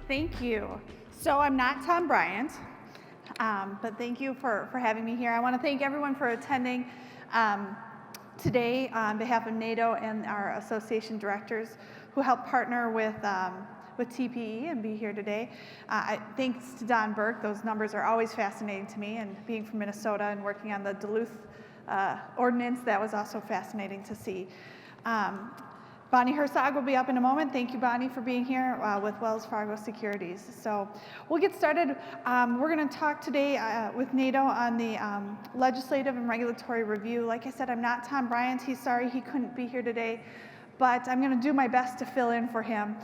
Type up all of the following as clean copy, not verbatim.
Thank you. So I'm not Tom Briant, but thank you for having me here. I want to thank everyone for attending today on behalf of NATO and our association directors who helped partner with TPE and be here today. Thanks to Don Burke, those numbers are always fascinating to me, and being from Minnesota and working on the Duluth Ordinance, that was also fascinating to see. Bonnie Herzog will be up in a moment. Thank you, Bonnie, for being here with Wells Fargo Securities. So we'll get started. We're going to talk today with NATO on the legislative and regulatory review. Like I said, I'm not Tom Briant. He's sorry he couldn't be here today, but I'm going to do my best to fill in for him.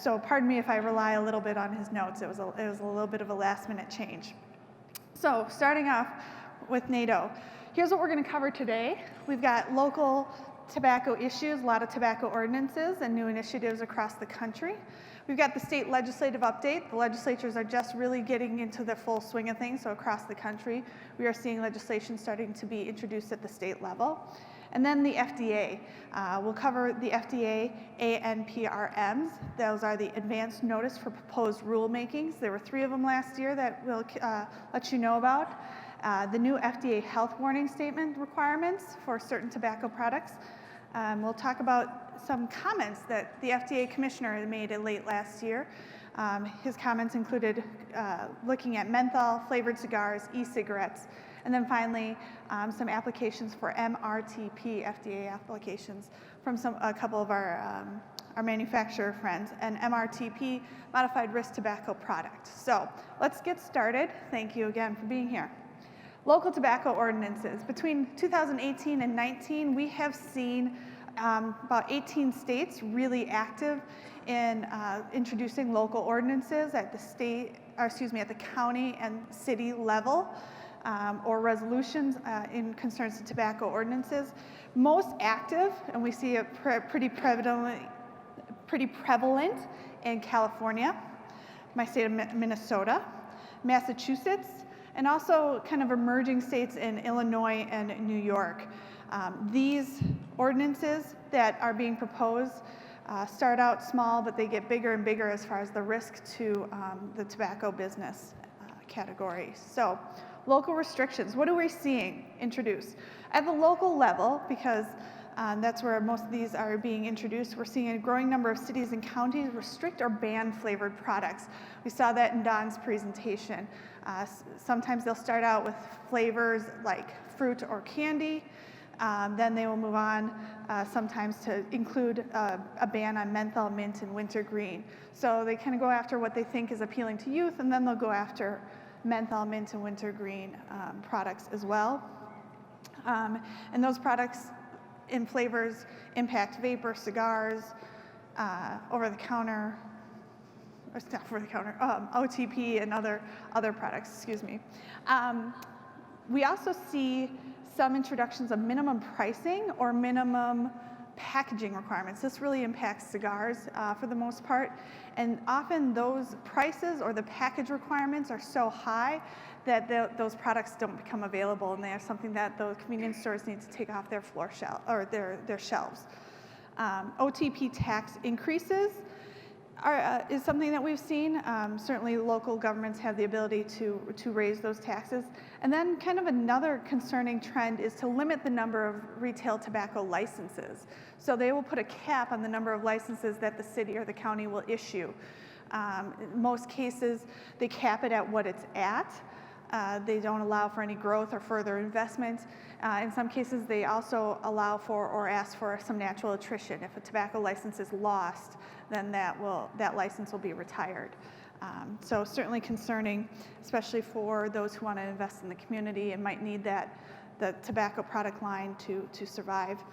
So pardon me if I rely a little bit on his notes. It was a little bit of a last-minute change. So starting off with NATO, here's what we're going to cover today. We've got local tobacco issues, a lot of tobacco ordinances and new initiatives across the country. We've got the state legislative update. The legislatures are just really getting into the full swing of things, so across the country, we are seeing legislation starting to be introduced at the state level. And then the FDA. We'll cover the FDA ANPRMs. Those are the Advanced Notice for Proposed Rulemakings. There were 3 of them last year that we'll let you know about. The new FDA health warning statement requirements for certain tobacco products. We'll talk about some comments that the FDA commissioner made late last year. His comments included looking at menthol, flavored cigars, e-cigarettes, and then finally some applications for MRTP FDA applications from a couple of our manufacturer friends, and MRTP, modified risk tobacco product. So let's get started. Thank you again for being here. Local tobacco ordinances. Between 2018 and 19, we have seen about 18 states really active in introducing local ordinances at the county and city level, or resolutions in concerns to tobacco ordinances. Most active, and we see it pretty prevalent in California, my state of Minnesota, Massachusetts, and also kind of emerging states in Illinois and New York. These ordinances that are being proposed start out small, but they get bigger and bigger as far as the risk to the tobacco business category. So local restrictions, what are we seeing introduced? At the local level, because that's where most of these are being introduced, we're seeing a growing number of cities and counties restrict or ban flavored products. We saw that in Don's presentation. Sometimes they'll start out with flavors like fruit or candy. Then they will move on sometimes to include a ban on menthol, mint, and wintergreen. So they kind of go after what they think is appealing to youth, and then they'll go after menthol, mint, and wintergreen products as well. And those products in flavors impact vapor, cigars, over-the-counter, or not over-the-counter, OTP and other products, excuse me. We also see some introductions of minimum pricing or minimum packaging requirements. This really impacts cigars for the most part, and often those prices or the package requirements are so high that those products don't become available, and they are something that those convenience stores need to take off their floor shelf or their shelves. OTP tax increases is something that we've seen. Certainly local governments have the ability to raise those taxes. And then kind of another concerning trend is to limit the number of retail tobacco licenses. So they will put a cap on the number of licenses that the city or the county will issue. In most cases, they cap it at what it's at. They don't allow for any growth or further investment. In some cases, they also allow for or ask for some natural attrition. If a tobacco license is lost, then that license will be retired. So certainly concerning, especially for those who want to invest in the community and might need the tobacco product line to survive.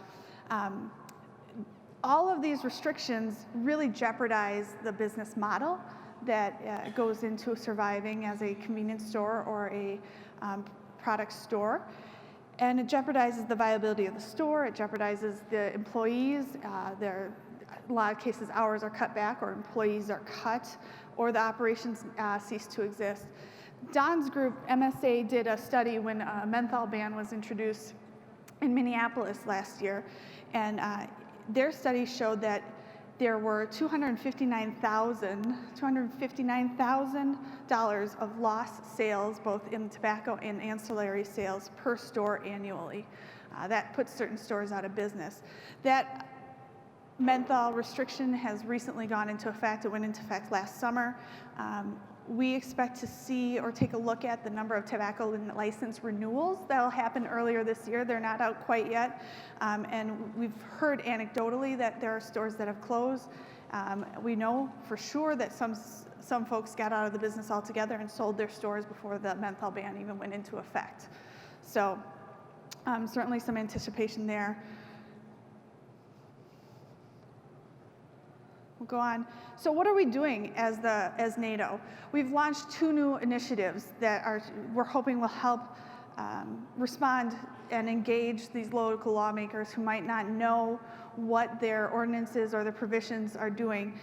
All of these restrictions really jeopardize the business model that goes into surviving as a convenience store or a product store. And it jeopardizes the viability of the store, it jeopardizes the employees, a lot of cases hours are cut back or employees are cut or the operations cease to exist. Don's group, MSA, did a study when a menthol ban was introduced in Minneapolis last year, and their study showed that there were $259,000 of lost sales, both in tobacco and ancillary sales per store annually. That puts certain stores out of business. That menthol restriction has recently gone into effect. It went into effect last summer. We expect to see or take a look at the number of tobacco license renewals that will happen earlier this year. They're not out quite yet. And we've heard anecdotally that there are stores that have closed. We know for sure that some folks got out of the business altogether and sold their stores before the menthol ban even went into effect. So certainly some anticipation there. We'll go on. So what are we doing as NATO? We've launched 2 new initiatives that we're hoping will help respond and engage these local lawmakers who might not know what their ordinances or their provisions are doing.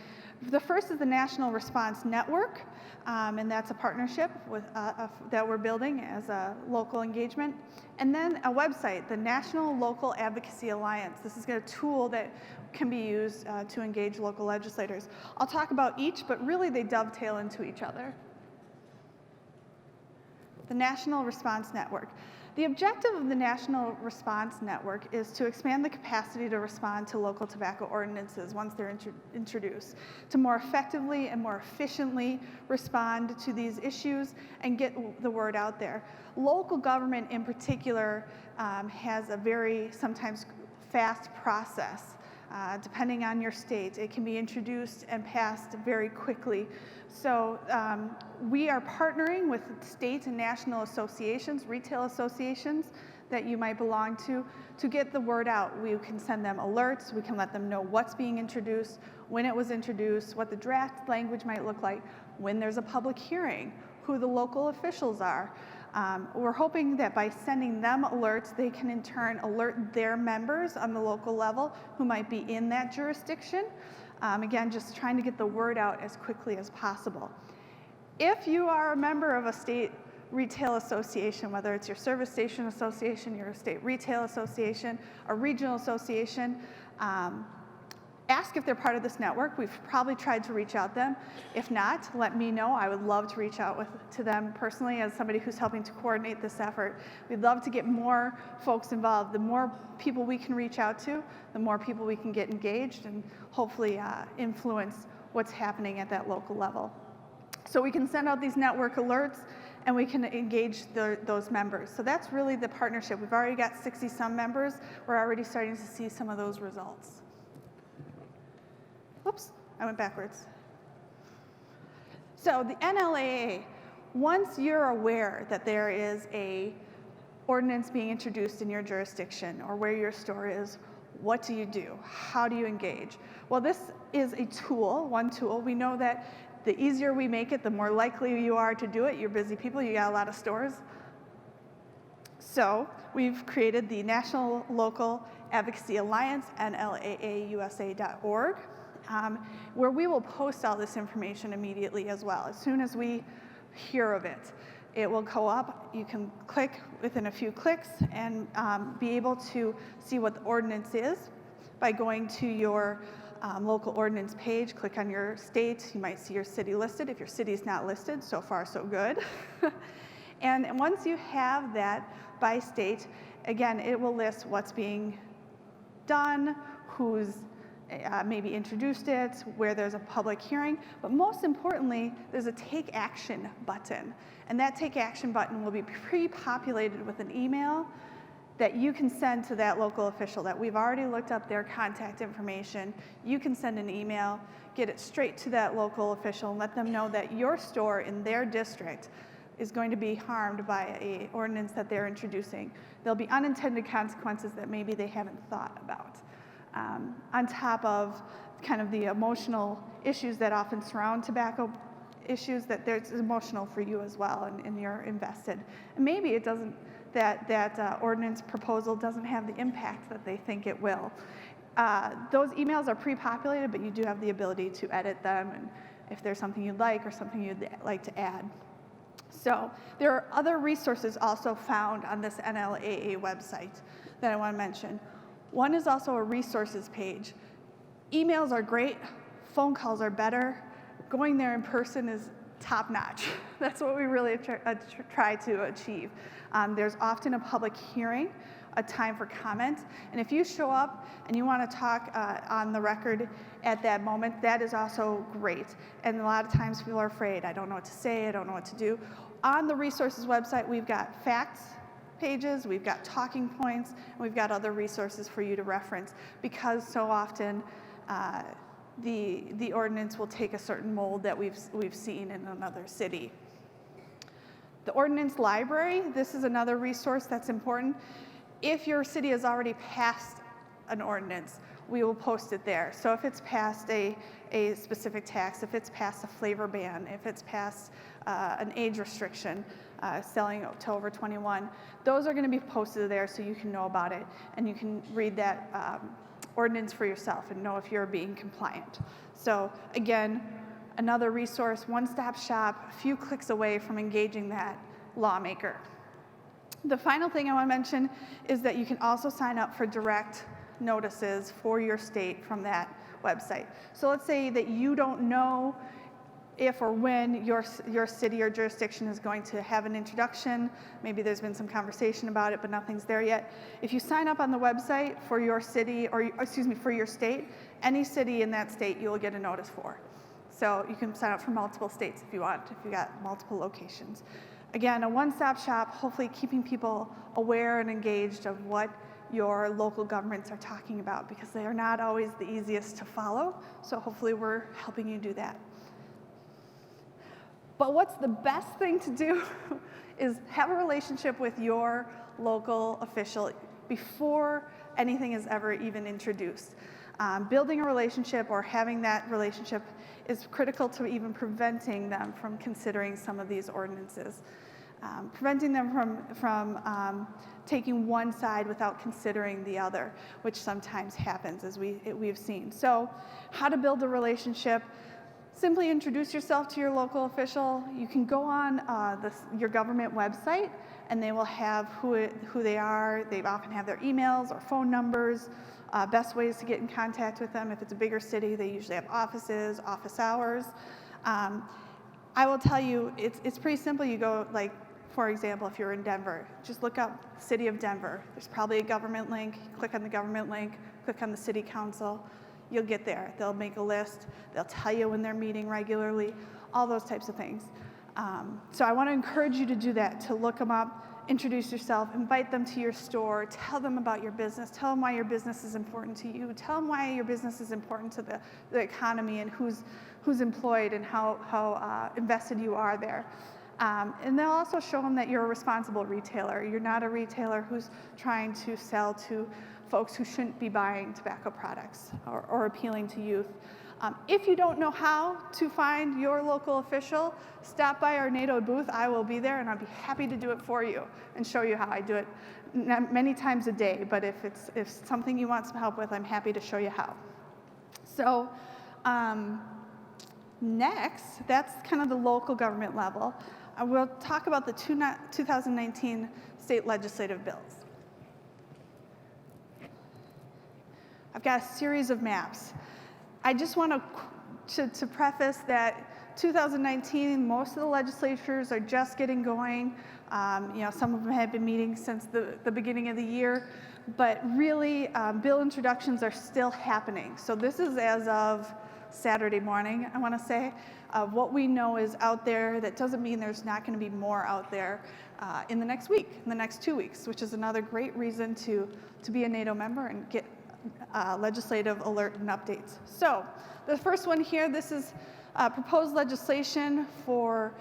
The first is the National Response Network, and that's a partnership with, that we're building as a local engagement. And then a website, the National Local Advocacy Alliance. This is a tool that can be used to engage local legislators. I'll talk about each, but really they dovetail into each other. The National Response Network. The objective of the National Response Network is to expand the capacity to respond to local tobacco ordinances once they're introduced, to more effectively and more efficiently respond to these issues and get the word out there. Local government in particular has a very sometimes fast process. Depending on your state, it can be introduced and passed very quickly. So we are partnering with state and national associations, retail associations that you might belong to get the word out. We can send them alerts, we can let them know what's being introduced, when it was introduced, what the draft language might look like, when there's a public hearing, who the local officials are. We're hoping that by sending them alerts, they can in turn alert their members on the local level who might be in that jurisdiction. Again, just trying to get the word out as quickly as possible. If you are a member of a state retail association, whether it's your service station association, your state retail association, a regional association, ask if they're part of this network. We've probably tried to reach out to them. If not, let me know. I would love to reach out to them personally as somebody who's helping to coordinate this effort. We'd love to get more folks involved. The more people we can reach out to, the more people we can get engaged and hopefully influence what's happening at that local level. So we can send out these network alerts and we can engage those members. So that's really the partnership. We've already got 60-some members. We're already starting to see some of those results. Whoops, I went backwards. So the NLAA, once you're aware that there is a ordinance being introduced in your jurisdiction or where your store is, what do you do? How do you engage? Well, this is a tool, one tool. We know that the easier we make it, the more likely you are to do it. You're busy people, you got a lot of stores. So we've created the National Local Advocacy Alliance, NLAAUSA.org. Where we will post all this information immediately as well. As soon as we hear of it, it will go up. You can click within a few clicks and be able to see what the ordinance is by going to your local ordinance page. Click on your state. You might see your city listed. If your city is not listed, so far so good. And once you have that by state, again, it will list what's being done, who's maybe introduced it, where there's a public hearing, but most importantly, there's a take action button. And that take action button will be pre-populated with an email that you can send to that local official that we've already looked up their contact information. You can send an email, get it straight to that local official and let them know that your store in their district is going to be harmed by an ordinance that they're introducing. There'll be unintended consequences that maybe they haven't thought about. On top of kind of the emotional issues that often surround tobacco issues, that it's emotional for you as well and you're invested. And maybe it doesn't that ordinance proposal doesn't have the impact that they think it will. Those emails are pre-populated, but you do have the ability to edit them, and if there's something you'd like or something you'd like to add. So there are other resources also found on this NLAA website that I want to mention. One is also a resources page. Emails are great, phone calls are better. Going there in person is top notch. That's what we really try to achieve. There's often a public hearing, a time for comment, and if you show up and you want to talk on the record at that moment, that is also great. And a lot of times people are afraid, I don't know what to say, I don't know what to do. On the resources website, we've got facts pages, we've got talking points, and we've got other resources for you to reference, because so often the ordinance will take a certain mold that we've seen in another city. The ordinance library, this is another resource that's important. If your city has already passed an ordinance, we will post it there. So if it's passed a specific tax, if it's passed a flavor ban, if it's passed an age restriction, selling to over 21, those are going to be posted there so you can know about it and you can read that ordinance for yourself and know if you're being compliant. So again, another resource, one-stop shop, a few clicks away from engaging that lawmaker. The final thing I want to mention is that you can also sign up for direct notices for your state from that website. So let's say that you don't know if or when your city or jurisdiction is going to have an introduction. Maybe there's been some conversation about it, but nothing's there yet. If you sign up on the website for your city, or excuse me, for your state, any city in that state you'll get a notice for. So you can sign up for multiple states if you want, if you got multiple locations. Again, a one-stop shop, hopefully keeping people aware and engaged of what your local governments are talking about, because they are not always the easiest to follow. So hopefully we're helping you do that. But what's the best thing to do is have a relationship with your local official before anything is ever even introduced. Building a relationship or having that relationship is critical to even preventing them from considering some of these ordinances. Preventing them from taking one side without considering the other, which sometimes happens, as we've seen. So how to build a relationship? Simply introduce yourself to your local official. You can go on your government website, and they will have who they are. They often have their emails or phone numbers, best ways to get in contact with them. If it's a bigger city, they usually have offices, office hours. I will tell you, it's pretty simple. You go, like, for example, if you're in Denver, just look up City of Denver. There's probably a government link. Click on the government link, click on the city council. You'll get there. They'll make a list. They'll tell you when they're meeting regularly, all those types of things. So I want to encourage you to do that, to look them up, introduce yourself, invite them to your store, tell them about your business, tell them why your business is important to you, tell them why your business is important to the economy and who's employed and how invested you are there. And they'll also show them that you're a responsible retailer. You're not a retailer who's trying to sell to folks who shouldn't be buying tobacco products or appealing to youth. If you don't know how to find your local official, stop by our NATO booth. I will be there, and I'll be happy to do it for you and show you how I do it many times a day. But if it's something you want some help with, I'm happy to show you how. So next, that's kind of the local government level. We'll talk about the 2019 state legislative bills. I've got a series of maps. I just want to preface that 2019, most of the legislatures are just getting going. Some of them have been meeting since the beginning of the year, but really bill introductions are still happening. So this is as of Saturday morning, I want to say. What we know is out there. That doesn't mean there's not going to be more out there in the next week, in the next 2 weeks, which is another great reason to be a NATO member and get legislative alert and updates. So the first one here, this is proposed legislation for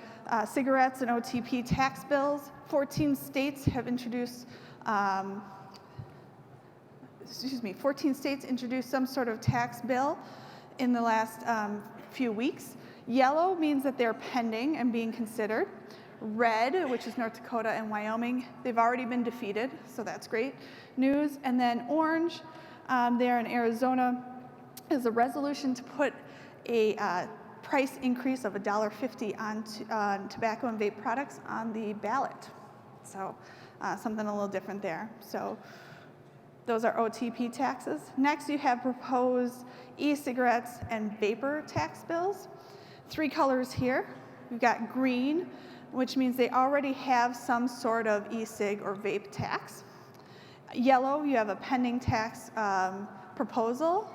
cigarettes and OTP tax bills. 14 states have introduced 14 states introduced some sort of tax bill in the last few weeks. Yellow means that they're pending and being considered. Red, which is North Dakota and Wyoming, they've already been defeated, so that's great news. And then orange, there in Arizona, is a resolution to put a price increase of $1.50 on tobacco and vape products on the ballot. So something a little different there. So those are OTP taxes. Next, you have proposed e-cigarettes and vapor tax bills. 3 colors here. You've got green, which means they already have some sort of e-cig or vape tax. Yellow, you have a pending tax proposal.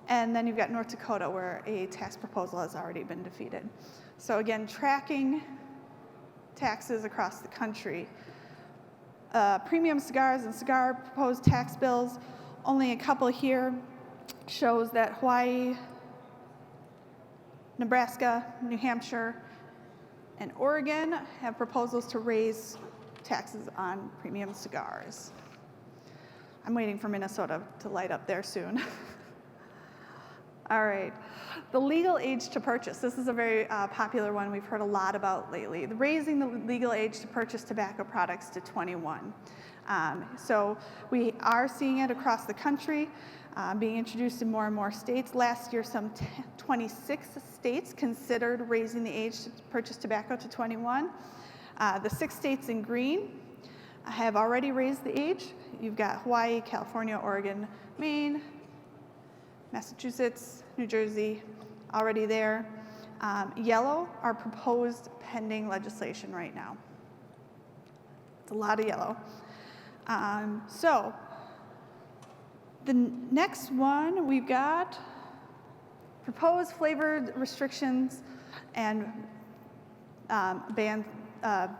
And then you've got North Dakota, where a tax proposal has already been defeated. So again, tracking taxes across the country. Premium cigars and cigar proposed tax bills, only a couple here, shows that Hawaii, Nebraska, New Hampshire, and Oregon have proposals to raise taxes on premium cigars. I'm waiting for Minnesota to light up there soon. All right, the legal age to purchase. This is a very popular one we've heard a lot about lately. Raising the legal age to purchase tobacco products to 21. So we are seeing it across the country, being introduced in more and more states. Last year, some 26 states considered raising the age to purchase tobacco to 21. The 6 states in green have already raised the age. You've got Hawaii, California, Oregon, Maine, Massachusetts, New Jersey, already there. Yellow are proposed pending legislation right now. It's a lot of yellow. So the next one we've got proposed flavored restrictions and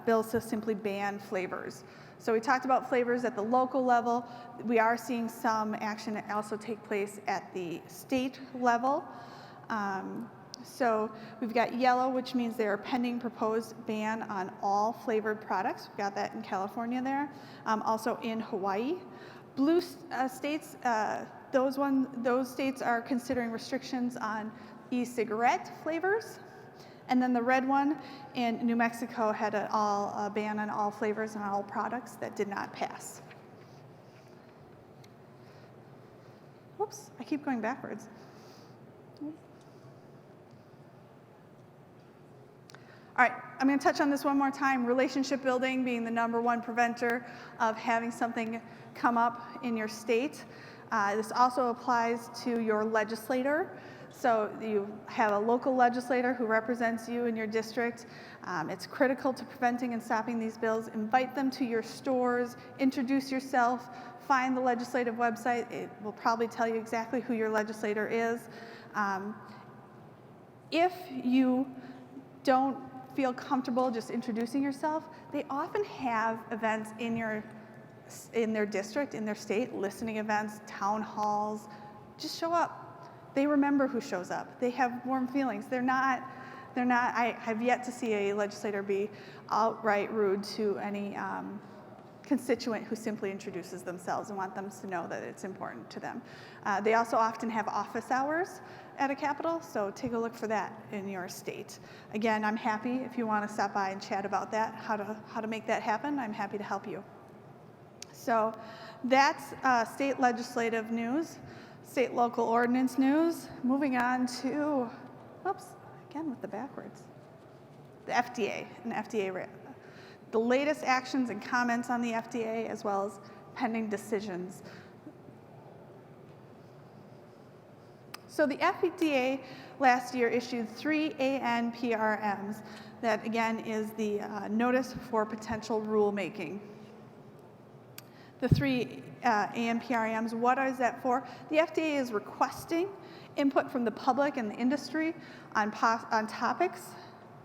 bills to simply ban flavors. So we talked about flavors at the local level. We are seeing some action also take place at the state level. So we've got yellow, which means there are pending proposed ban on all flavored products. We've got that in California there, also in Hawaii. Blue states, those states are considering restrictions on e-cigarette flavors. And then the red one in New Mexico had a ban on all flavors and all products that did not pass. Whoops, I keep going backwards. All right, I'm going to touch on this one more time. Relationship building being the #1 preventer of having something come up in your state. This also applies to your legislator. So you have a local legislator who represents you in your district. It's critical to preventing and stopping these bills. Invite them to your stores, introduce yourself, find the legislative website. It will probably tell you exactly who your legislator is. If you don't feel comfortable just introducing yourself, they often have events in their district, in their state, listening events, town halls. Just show up. They remember who shows up. They have warm feelings. I have yet to see a legislator be outright rude to any constituent who simply introduces themselves and want them to know that it's important to them. They also often have office hours at a Capitol, so take a look for that in your state. Again, I'm happy if you want to stop by and chat about that, how to make that happen. I'm happy to help you. So that's state legislative news. State local ordinance news. Moving on to, whoops, again with the backwards. The FDA and FDA, the latest actions and comments on the FDA, as well as pending decisions. So the FDA last year issued 3 ANPRMs. That again is the notice for potential rulemaking. The 3 ANPRMs, what is that for? The FDA is requesting input from the public and the industry on topics.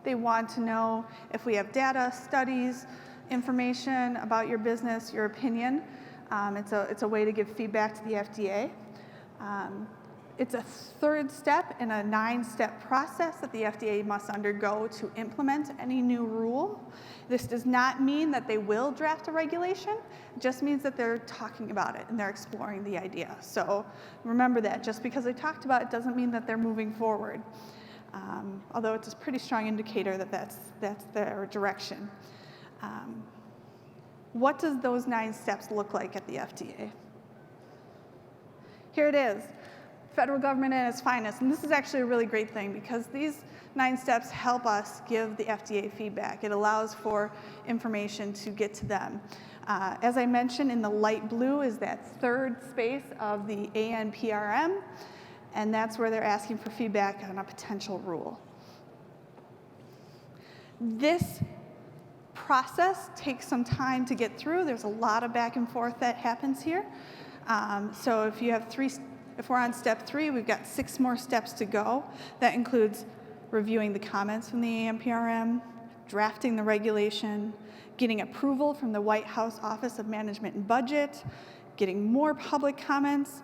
They want to know if we have data, studies, information about your business, your opinion. It's a way to give feedback to the FDA. It's a 3rd step in a 9-step process that the FDA must undergo to implement any new rule. This does not mean that they will draft a regulation. It just means that they're talking about it and they're exploring the idea. So remember that. Just because they talked about it doesn't mean that they're moving forward. although it's a pretty strong indicator that that's their direction. What does those 9 steps look like at the FDA? Here it is, federal government at its finest. And this is actually a really great thing because these 9 steps help us give the FDA feedback. It allows for information to get to them. As I mentioned, in the light blue is that 3rd space of the ANPRM, and that's where they're asking for feedback on a potential rule. This process takes some time to get through. There's a lot of back and forth that happens here. So if we're on step 3, we've got 6 more steps to go. That includes reviewing the comments from the ANPRM, drafting the regulation, getting approval from the White House Office of Management and Budget, getting more public comments,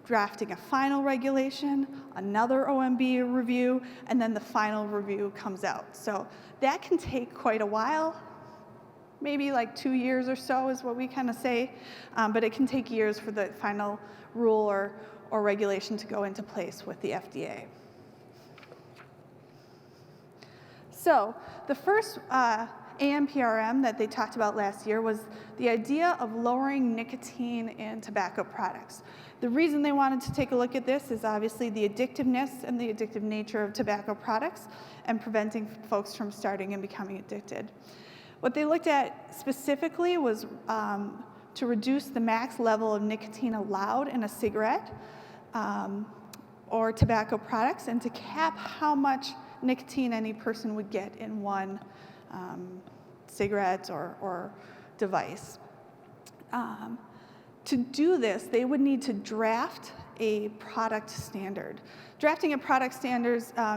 drafting a final regulation, another OMB review, and then the final review comes out. So that can take quite a while, maybe like 2 years or so is what we kind of say, but it can take years for the final rule or regulation to go into place with the FDA. So the first ANPRM that they talked about last year was the idea of lowering nicotine in tobacco products. The reason they wanted to take a look at this is obviously the addictiveness and the addictive nature of tobacco products and preventing folks from starting and becoming addicted. What they looked at specifically was to reduce the max level of nicotine allowed in a cigarette or tobacco products and to cap how much nicotine any person would get in one cigarette or device. To do this, they would need to draft a product standard. Drafting a product standard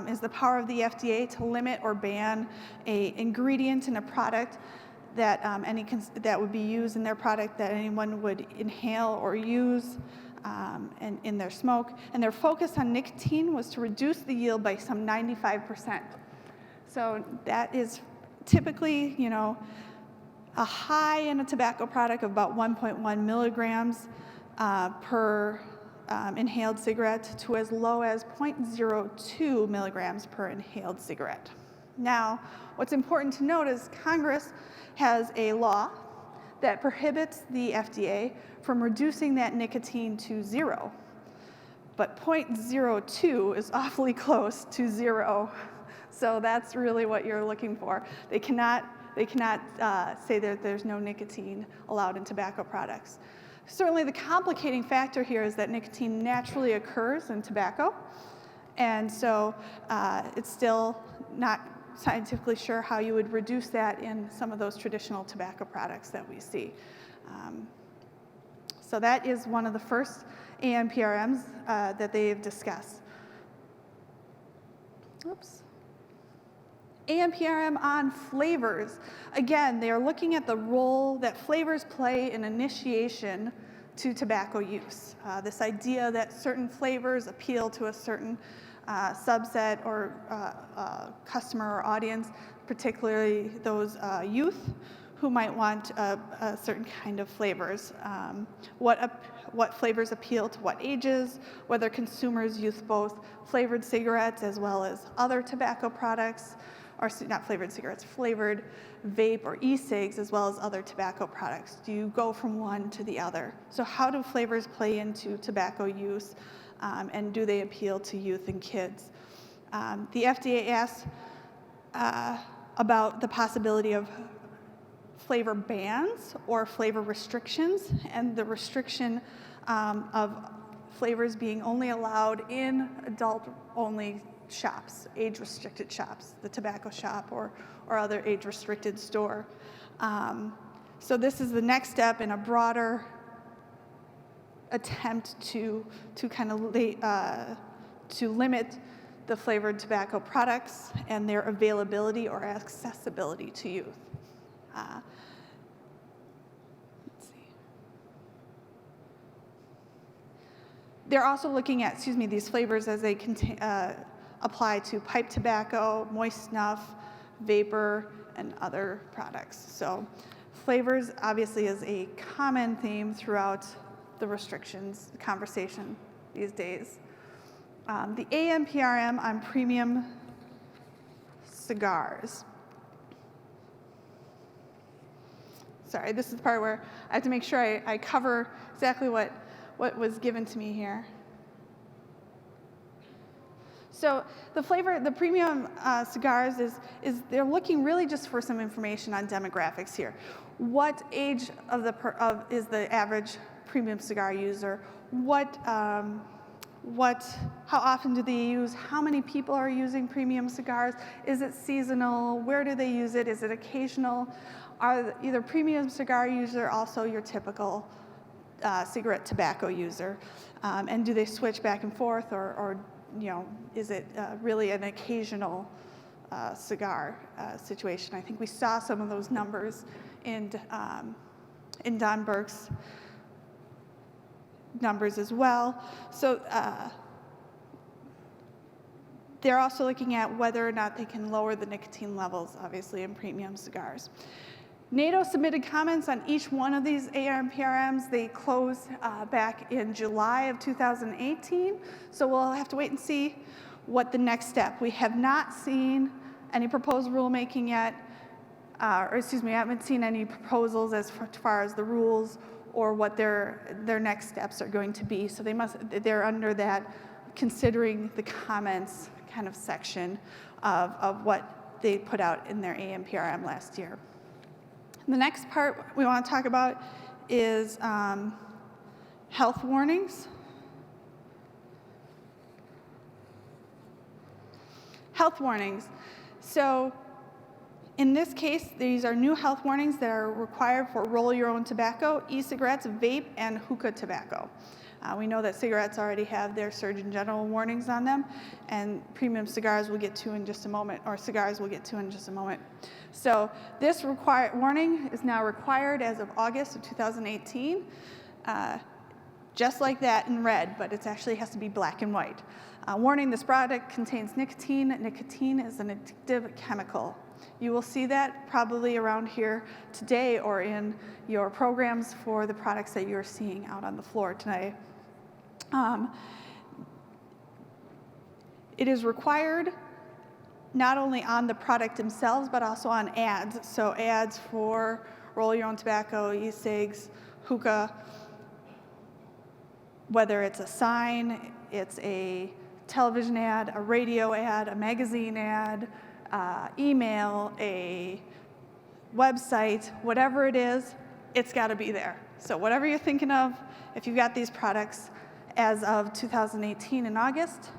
is the power of the FDA to limit or ban an ingredient in a product that that would be used in their product that anyone would inhale or use in their smoke. And their focus on nicotine was to reduce the yield by some 95%. So that is typically, a high in a tobacco product of about 1.1 milligrams per inhaled cigarette to as low as 0.02 milligrams per inhaled cigarette. Now, what's important to note is Congress has a law that prohibits the FDA from reducing that nicotine to 0. But 0.02 is awfully close to 0. So that's really what you're looking for. They cannot say that there's no nicotine allowed in tobacco products. Certainly the complicating factor here is that nicotine naturally occurs in tobacco, and so it's still not scientifically sure how you would reduce that in some of those traditional tobacco products that we see. So that is one of the first ANPRMs that they've discussed. Oops. ANPRM on flavors. Again, they are looking at the role that flavors play in initiation to tobacco use. This idea that certain flavors appeal to a certain subset or customer or audience, particularly those youth who might want a certain kind of flavors. What flavors appeal to what ages, whether consumers use both flavored cigarettes as well as other tobacco products, or not flavored cigarettes, flavored vape or e-cigs as well as other tobacco products. Do you go from one to the other? So how do flavors play into tobacco use and do they appeal to youth and kids? The FDA asked about the possibility of flavor bans or flavor restrictions and the restriction of flavors being only allowed in adult-only shops, age-restricted shops, the tobacco shop or other age-restricted store. So this is the next step in a broader attempt to kind of to limit the flavored tobacco products and their availability or accessibility to youth. Let's see. They're also looking at, these flavors as they apply to pipe tobacco, moist snuff, vapor, and other products. So flavors obviously is a common theme throughout the restrictions conversation these days. the ANPRM on premium cigars. Sorry, this is the part where I have to make sure I cover exactly what was given to me here. So the premium cigars is they're looking really just for some information on demographics here. What age is the average premium cigar user? How often do they use? How many people are using premium cigars? Is it seasonal? Where do they use it? Is it occasional? Are either premium cigar user also your typical cigarette tobacco user? And do they switch back and forth, or is it really an occasional cigar situation? I think we saw some of those numbers in Don Burke's numbers as well. So they're also looking at whether or not they can lower the nicotine levels, obviously, in premium cigars. NATO submitted comments on each one of these ANPRMs. They closed back in July of 2018, so we'll have to wait and see what the next step. We have not seen any proposed rulemaking yet, I haven't seen any proposals as far as the rules or what their next steps are going to be. So they're under that considering the comments kind of section of what they put out in their ANPRM last year. The next part we want to talk about is health warnings. Health warnings. So in this case, these are new health warnings that are required for roll-your-own tobacco, e-cigarettes, vape, and hookah tobacco. We know that cigarettes already have their Surgeon General warnings on them, and premium cigars we'll get to in just a moment, or cigars we'll get to in just a moment. So this warning is now required as of August of 2018, just like that in red, but it actually has to be black and white. Warning, this product contains nicotine. Nicotine is an addictive chemical. You will see that probably around here today or in your programs for the products that you're seeing out on the floor tonight. It is required not only on the product themselves, but also on ads. So ads for roll your own tobacco, e-cigs, hookah, whether it's a sign, it's a television ad, a radio ad, a magazine ad, email, a website, whatever it is, it's got to be there. So whatever you're thinking of, if you've got these products as of 2018 in August,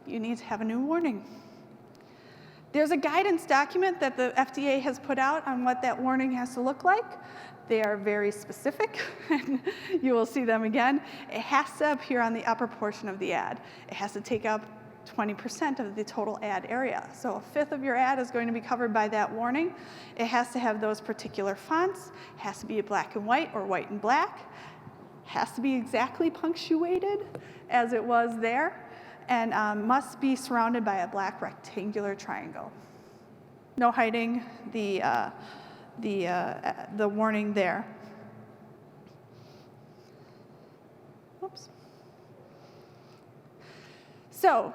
you need to have a new warning. There's a guidance document that the FDA has put out on what that warning has to look like. They are very specific, and you will see them again. It has to appear on the upper portion of the ad. It has to take up 20% of the total ad area. So a fifth of your ad is going to be covered by that warning. It has to have those particular fonts. It has to be black and white or white and black. It has to be exactly punctuated as it was there, and must be surrounded by a black rectangular triangle. No hiding the warning there. Oops. So,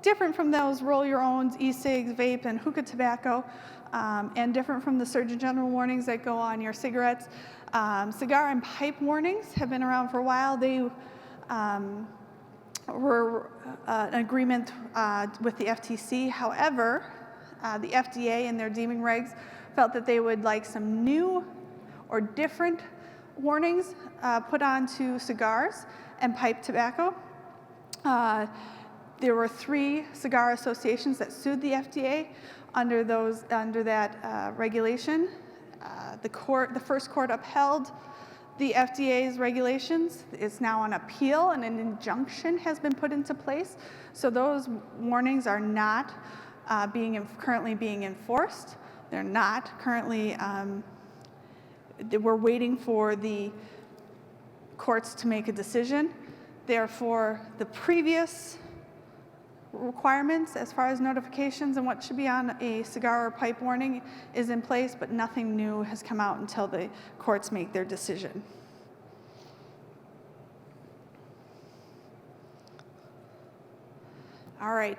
different from those roll-your-owns, e-cigs, vape, and hookah tobacco, and different from the Surgeon General warnings that go on your cigarettes. Cigar and pipe warnings have been around for a while. They were an agreement with the FTC. However, the FDA in their deeming regs felt that they would like some new or different warnings put onto cigars and pipe tobacco. There were 3 cigar associations that sued the FDA under that regulation. The first court upheld the FDA's regulations. It's now on appeal, and an injunction has been put into place. So those warnings are not currently being enforced. They're not currently, we're waiting for the courts to make a decision. Therefore, the previous requirements as far as notifications and what should be on a cigar or pipe warning is in place, but nothing new has come out until the courts make their decision. All right,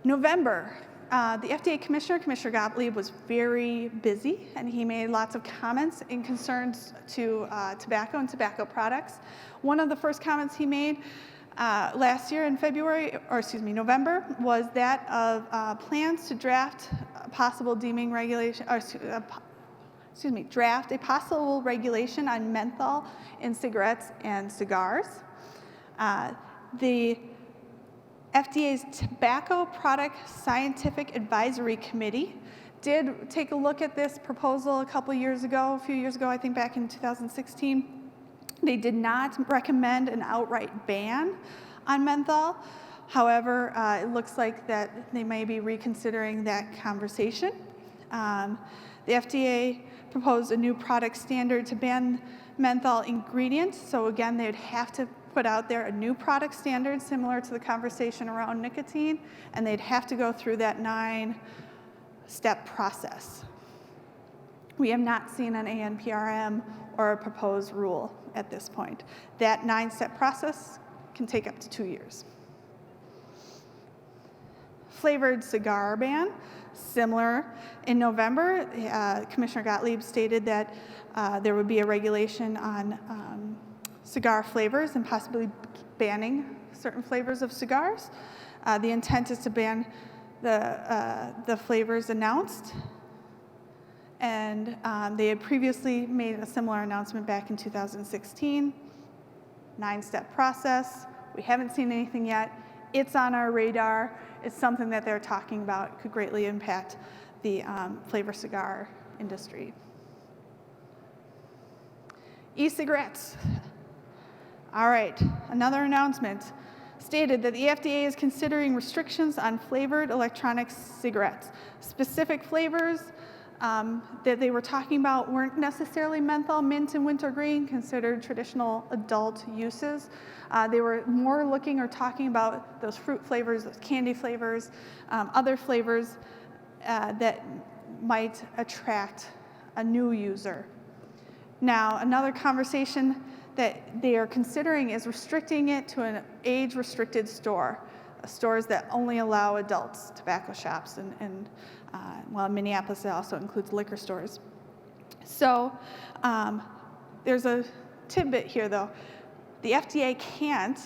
November. The FDA Commissioner Gottlieb, was very busy, and he made lots of comments in concerns to tobacco and tobacco products. One of the first comments he made last year in November, was that of plans to draft a possible deeming regulation, draft a possible regulation on menthol in cigarettes and cigars. The FDA's Tobacco Product Scientific Advisory Committee did take a look at this proposal a few years ago, I think back in 2016. They did not recommend an outright ban on menthol. However, it looks like that they may be reconsidering that conversation. The FDA proposed a new product standard to ban menthol ingredients. So again, they would have to put out there a new product standard similar to the conversation around nicotine, and they'd have to go through that 9-step process. We have not seen an ANPRM or a proposed rule at this point. That 9-step process can take up to 2 years. Flavored cigar ban, similar. In November, Commissioner Gottlieb stated that there would be a regulation on cigar flavors and possibly banning certain flavors of cigars. The intent is to ban the flavors announced, and they had previously made a similar announcement back in 2016. 9-step process. We haven't seen anything yet. It's on our radar. It's something that they're talking about. It could greatly impact the flavor cigar industry. E-cigarettes. All right, another announcement stated that the FDA is considering restrictions on flavored electronic cigarettes. Specific flavors that they were talking about weren't necessarily menthol, mint, and wintergreen, considered traditional adult uses. They were more looking or talking about those fruit flavors, those candy flavors, other flavors that might attract a new user. Now, another conversation that they are considering is restricting it to an age-restricted store, stores that only allow adults, tobacco shops, and in Minneapolis, it also includes liquor stores. So there's a tidbit here, though. The FDA can't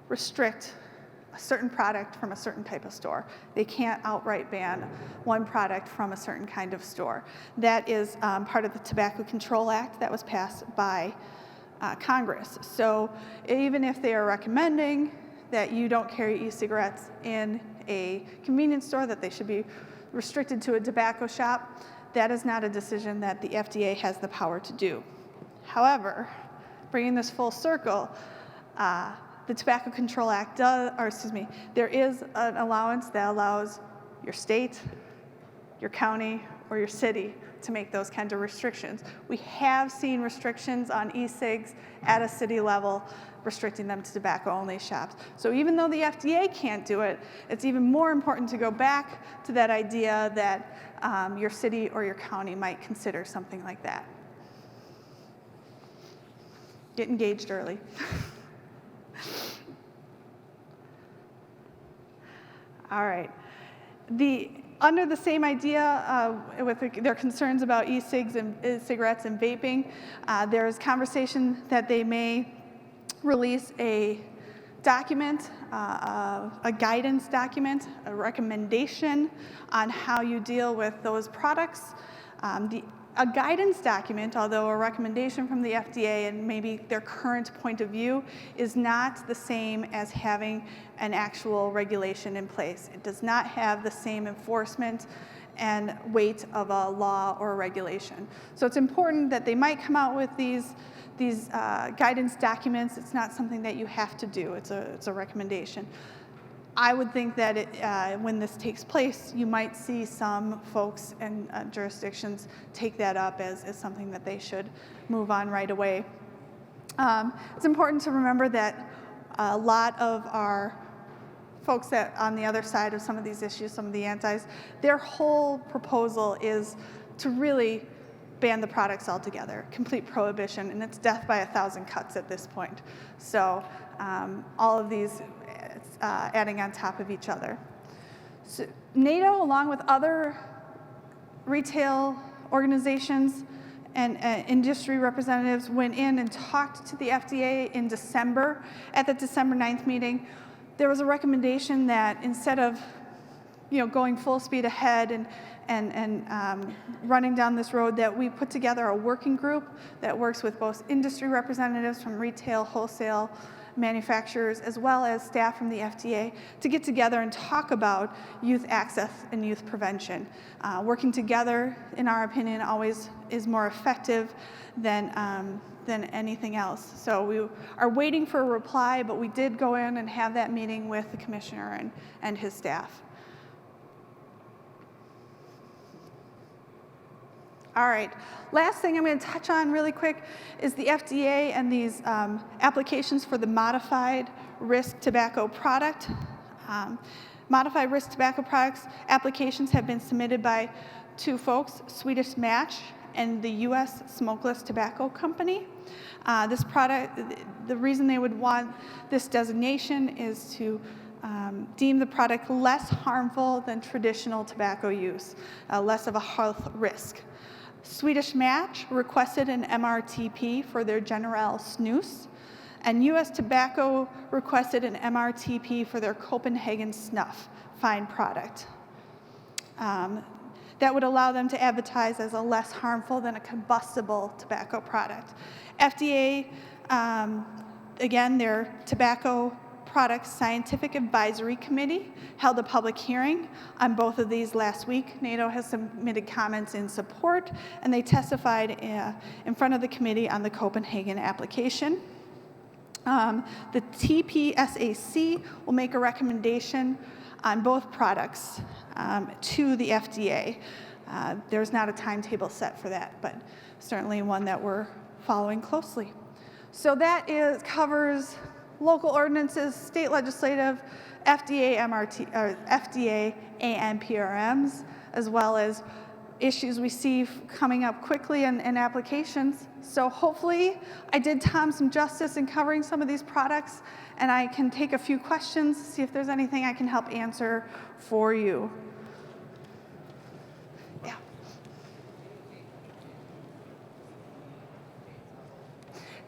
restrict a certain product from a certain type of store. They can't outright ban one product from a certain kind of store. That is part of the Tobacco Control Act that was passed by Congress. So even if they are recommending that you don't carry e-cigarettes in a convenience store, that they should be restricted to a tobacco shop, that is not a decision that the FDA has the power to do. However, bringing this full circle, the Tobacco Control Act there is an allowance that allows your state, your county, or your city to make those kinds of restrictions. We have seen restrictions on e-cigs at a city level, restricting them to tobacco-only shops. So even though the FDA can't do it, it's even more important to go back to that idea that your city or your county might consider something like that. Get engaged early. All right. Under the same idea, with their concerns about e-cigs and cigarettes and vaping, there's conversation that they may release a document, a guidance document, a recommendation on how you deal with those products. A guidance document, although a recommendation from the FDA and maybe their current point of view, is not the same as having an actual regulation in place. It does not have the same enforcement and weight of a law or a regulation. So it's important that they might come out with these guidance documents. It's not something that you have to do. It's a recommendation. I would think that when this takes place, you might see some folks and jurisdictions take that up as something that they should move on right away. It's important to remember that a lot of our folks that on the other side of some of these issues, some of the antis, their whole proposal is to really ban the products altogether, complete prohibition, and it's death by 1,000 cuts at this point. So all of these adding on top of each other. So NATO, along with other retail organizations and industry representatives, went in and talked to the FDA in December at the December 9th meeting. There was a recommendation that instead of going full speed ahead and running down this road, that we put together a working group that works with both industry representatives from retail, wholesale, manufacturers, as well as staff from the FDA, to get together and talk about youth access and youth prevention. Working together, in our opinion, always is more effective than anything else. So we are waiting for a reply, but we did go in and have that meeting with the commissioner and his staff. All right, last thing I'm going to touch on really quick is the FDA and these applications for the modified risk tobacco product. Modified risk tobacco products applications have been submitted by two folks, Swedish Match and the US Smokeless Tobacco Company. This product, the reason they would want this designation is to deem the product less harmful than traditional tobacco use, less of a health risk. Swedish Match requested an MRTP for their General Snus, and US Tobacco requested an MRTP for their Copenhagen Snuff fine product. That would allow them to advertise as a less harmful than a combustible tobacco product. FDA, again, their Tobacco Products Scientific Advisory Committee held a public hearing on both of these last week. NATO has submitted comments in support, and they testified in front of the committee on the Copenhagen application. The TPSAC will make a recommendation on both products to the FDA. There's not a timetable set for that, but certainly one that we're following closely. So that covers local ordinances, state legislative, FDA, FDA ANPRMs, as well as issues we see coming up quickly in applications. So hopefully I did Tom some justice in covering some of these products, and I can take a few questions, see if there's anything I can help answer for you. Yeah.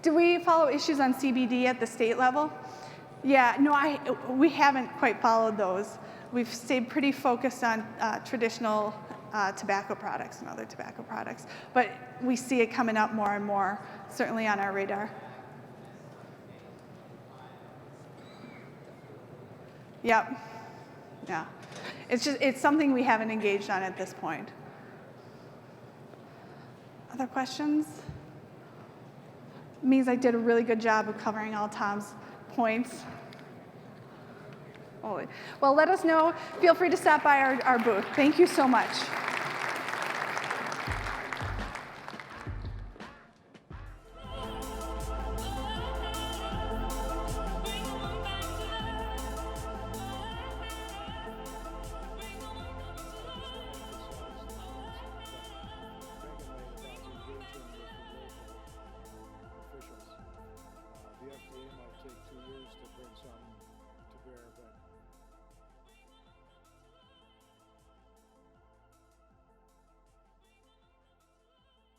Do we follow issues on CBD at the state level? Yeah, no, we haven't quite followed those. We've stayed pretty focused on traditional tobacco products and other tobacco products, but we see it coming up more and more, certainly on our radar. Yep, yeah. It's something we haven't engaged on at this point. Other questions? Means I did a really good job of covering all Tom's points. Well, let us know. Feel free to stop by our booth. Thank you so much.